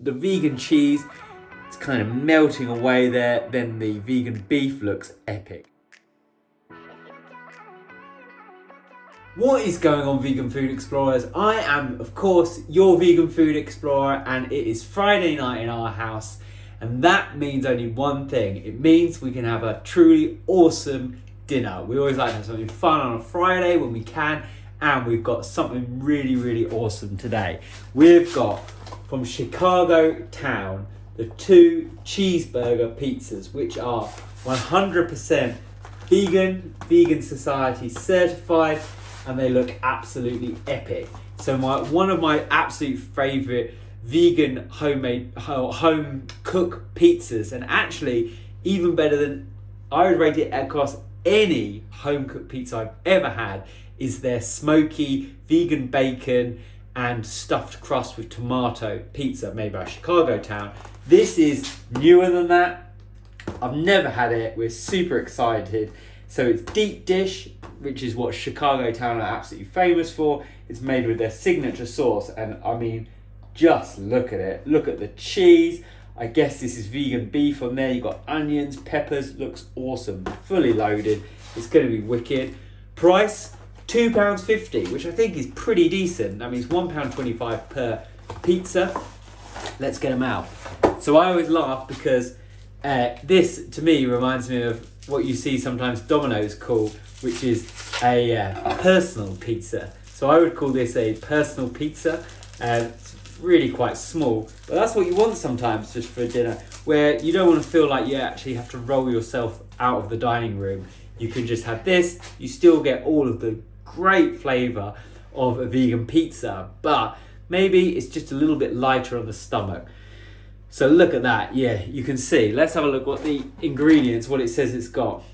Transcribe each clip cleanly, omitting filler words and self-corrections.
the vegan cheese, it's kind of melting away there. Then the vegan beef looks epic. What is going on, vegan food explorers? I am, of course, your vegan food explorer, and it is Friday night in our house, and that means only one thing. It means we can have a truly awesome dinner. We always like to have something fun on a Friday when we can, and we've got something really, really awesome today. We've got, from Chicago town, the 2 cheeseburger pizzas, which are 100% vegan society certified, and they look absolutely epic. So one of my absolute favorite vegan home cook pizzas, and actually even better than, I would rate it across any home cooked pizza I've ever had, is their Smoky vegan bacon and stuffed crust with tomato pizza made by Chicago town. This is newer than that. I've never had it. We're super excited. So it's deep dish, which is what Chicago town are absolutely famous for. It's made with their signature sauce, and I mean, just look at it. Look at the cheese. I guess this is vegan beef on there. You've got onions, peppers, looks awesome. Fully loaded. It's going to be wicked. Price, £2.50, which I think is pretty decent. That means £1.25 per pizza. Let's get them out. So I always laugh because this, to me, reminds me of what you see sometimes Domino's call, which is a personal pizza. So I would call this a personal pizza. It's really quite small, but that's what you want sometimes just for dinner, where you don't want to feel like you actually have to roll yourself out of the dining room. You can just have this. You still get all of the great flavour of a vegan pizza, but maybe it's just a little bit lighter on the stomach. So look at that. Yeah, you can see. Let's have a look what the ingredients, what it says it's got.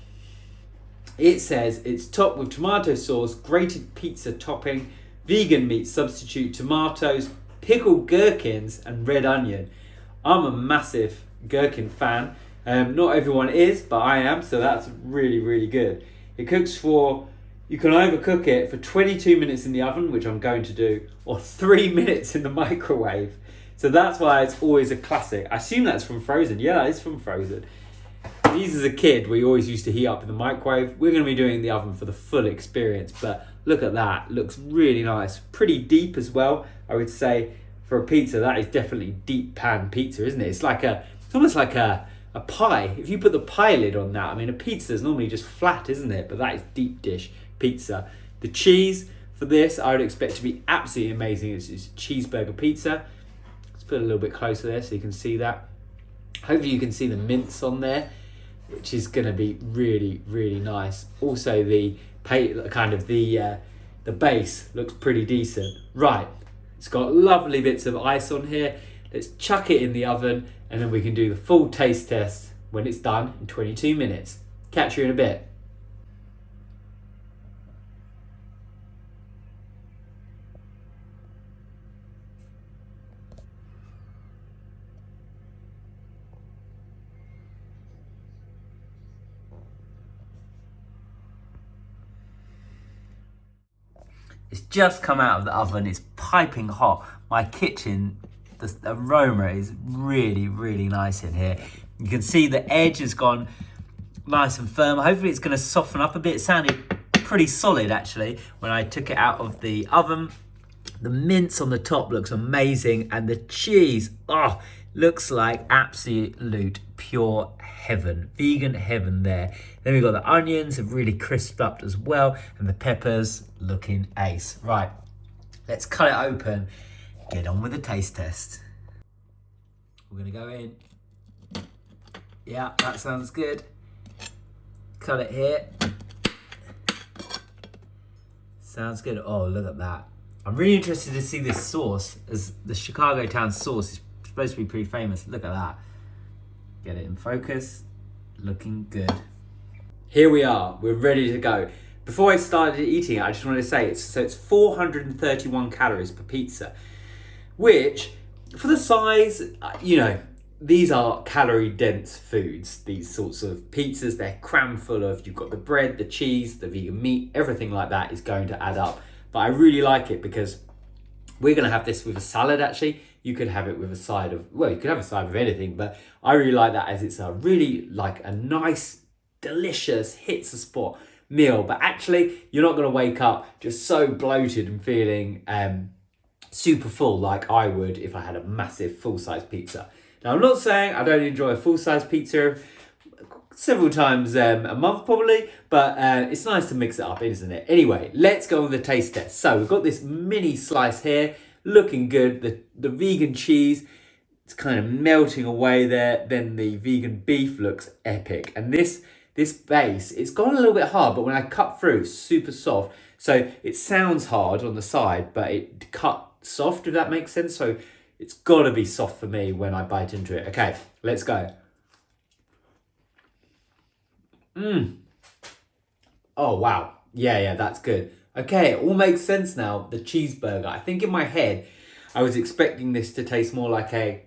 It says it's topped with tomato sauce, grated pizza topping, vegan meat substitute, tomatoes, pickled gherkins, and red onion. I'm a massive gherkin fan. Not everyone is, but I am, so that's really, really good. It cooks for, you can either cook it for 22 minutes in the oven, which I'm going to do, or 3 minutes in the microwave. So that's why it's always a classic. I assume that's from Frozen. Yeah, that is from Frozen. These as a kid, we always used to heat up in the microwave. We're going to be doing the oven for the full experience, but look at that. Looks really nice. Pretty deep as well, I would say. For a pizza, that is definitely deep pan pizza, isn't it? It's almost like a pie. If you put the pie lid on that, I mean, a pizza is normally just flat, isn't it? But that is deep dish pizza. The cheese for this, I would expect to be absolutely amazing. It's a cheeseburger pizza. Let's put it a little bit closer there so you can see that. Hopefully you can see the mince on there, which is going to be really, really nice. Also, the base looks pretty decent. Right, it's got lovely bits of ice on here. Let's chuck it in the oven, and then we can do the full taste test when it's done in 22 minutes. Catch you in a bit. It's just come out of the oven. It's piping hot. My kitchen, the aroma is really, really nice in here. You can see the edge has gone nice and firm. Hopefully it's going to soften up a bit. It sounded pretty solid actually when I took it out of the oven. The mince on the top looks amazing, and the cheese, looks like absolute pure heaven, vegan heaven there. Then we've got the onions have really crisped up as well, and the peppers looking ace. Right, let's cut it open, get on with the taste test. We're gonna go in. Yeah, that sounds good. Cut it here. Sounds good. Oh, look at that. I'm really interested to see this sauce, as the Chicago town sauce is supposed to be pretty famous. Look at that. Get it in focus. Looking good. Here we are. We're ready to go. Before I started eating it, I just wanted to say it's 431 calories per pizza, which for the size, these are calorie dense foods. These sorts of pizzas, they're crammed full of, you've got the bread, the cheese, the vegan meat, everything like that is going to add up. But I really like it because we're going to have this with a salad actually. you could have it with a side of, well, you could have a side of anything, but I really like that as it's a really like a nice, delicious, hits the spot meal. But actually, you're not going to wake up just so bloated and feeling super full like I would if I had a massive full-size pizza. Now, I'm not saying I don't enjoy a full-size pizza several times a month probably, but it's nice to mix it up, isn't it? Anyway, let's go on the taste test. So we've got this mini slice here, looking good. The vegan cheese, it's kind of melting away there. Then the vegan beef looks epic. And this base, it's gone a little bit hard, but when I cut through, super soft. So it sounds hard on the side, but it cut soft, if that makes sense. So it's got to be soft for me when I bite into it. Okay, let's go. Oh, wow. Yeah, that's good. Okay, it all makes sense now. The cheeseburger. I think in my head, I was expecting this to taste more like a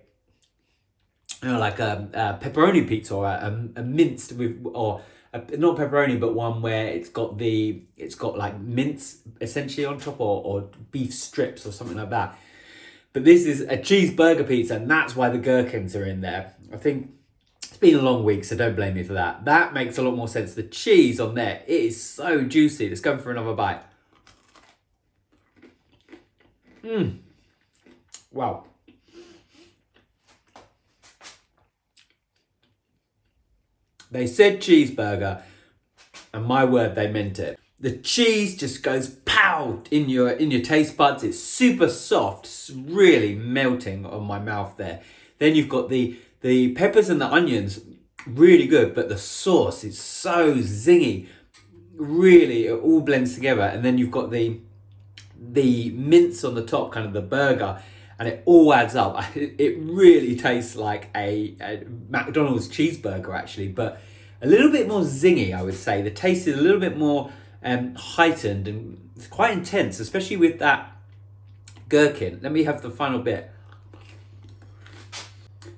pepperoni pizza or a minced with, or not pepperoni, but one where it's got like mince essentially on top, or beef strips or something like that. But this is a cheeseburger pizza, and that's why the gherkins are in there. I think it's been a long week, so don't blame me for that. That makes a lot more sense. The cheese on there, it is so juicy. Let's go for another bite. Wow. They said cheeseburger, and my word, they meant it. The cheese just goes pow in your taste buds. It's super soft. It's really melting on my mouth there. Then you've got the peppers and the onions, really good, but the sauce is so zingy. Really, it all blends together. And then you've got the mince on the top, kind of the burger, and it all adds up. It really tastes like a McDonald's cheeseburger, actually, but a little bit more zingy, I would say. The taste is a little bit more heightened, and it's quite intense, especially with that gherkin. Let me have the final bit.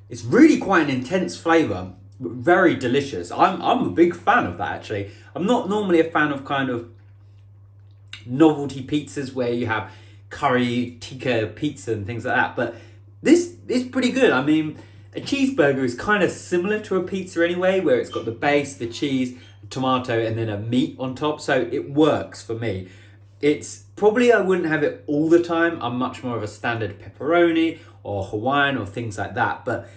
It's really quite an intense flavour, very delicious. I'm a big fan of that, actually. I'm not normally a fan of kind of novelty pizzas where you have curry, tikka pizza and things like that, but this is pretty good. I mean, a cheeseburger is kind of similar to a pizza anyway, where it's got the base, the cheese, tomato, and then a meat on top, so it works for me. It's probably, I wouldn't have it all the time. I'm much more of a standard pepperoni or Hawaiian or things like that, but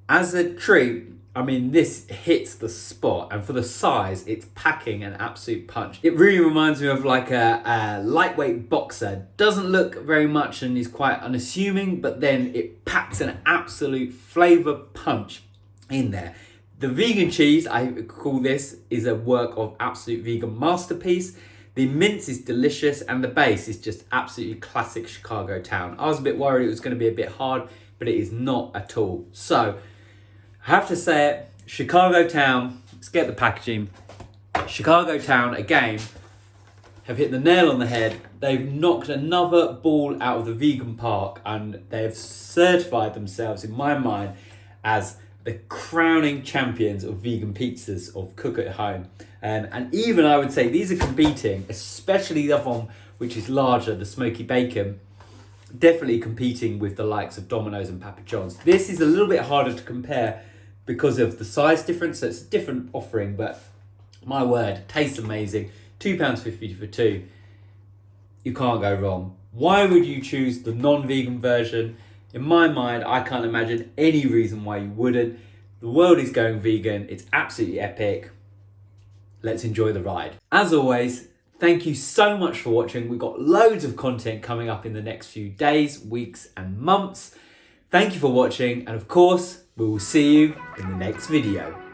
as a treat, I mean, this hits the spot, and for the size, it's packing an absolute punch. It really reminds me of like a lightweight boxer. Doesn't look very much and is quite unassuming, but then it packs an absolute flavour punch in there. The vegan cheese, I call this, is a work of absolute vegan masterpiece. The mince is delicious, and the base is just absolutely classic Chicago town. I was a bit worried it was going to be a bit hard, but it is not at all. So, I have to say it, Chicago town, let's get the packaging. Chicago town, again, have hit the nail on the head. They've knocked another ball out of the vegan park, and they've certified themselves, in my mind, as the crowning champions of vegan pizzas, of cook at home. And even I would say these are competing, especially the other one, which is larger, the Smoky Bacon, definitely competing with the likes of Domino's and Papa John's. This is a little bit harder to compare because of the size difference, so it's a different offering, but my word, tastes amazing. £2.50 for two. You can't go wrong. Why would you choose the non-vegan version? In my mind, I can't imagine any reason why you wouldn't. The world is going vegan. It's absolutely epic. Let's enjoy the ride. As always, thank you so much for watching. We've got loads of content coming up in the next few days, weeks, and months. Thank you for watching, and of course, we will see you in the next video.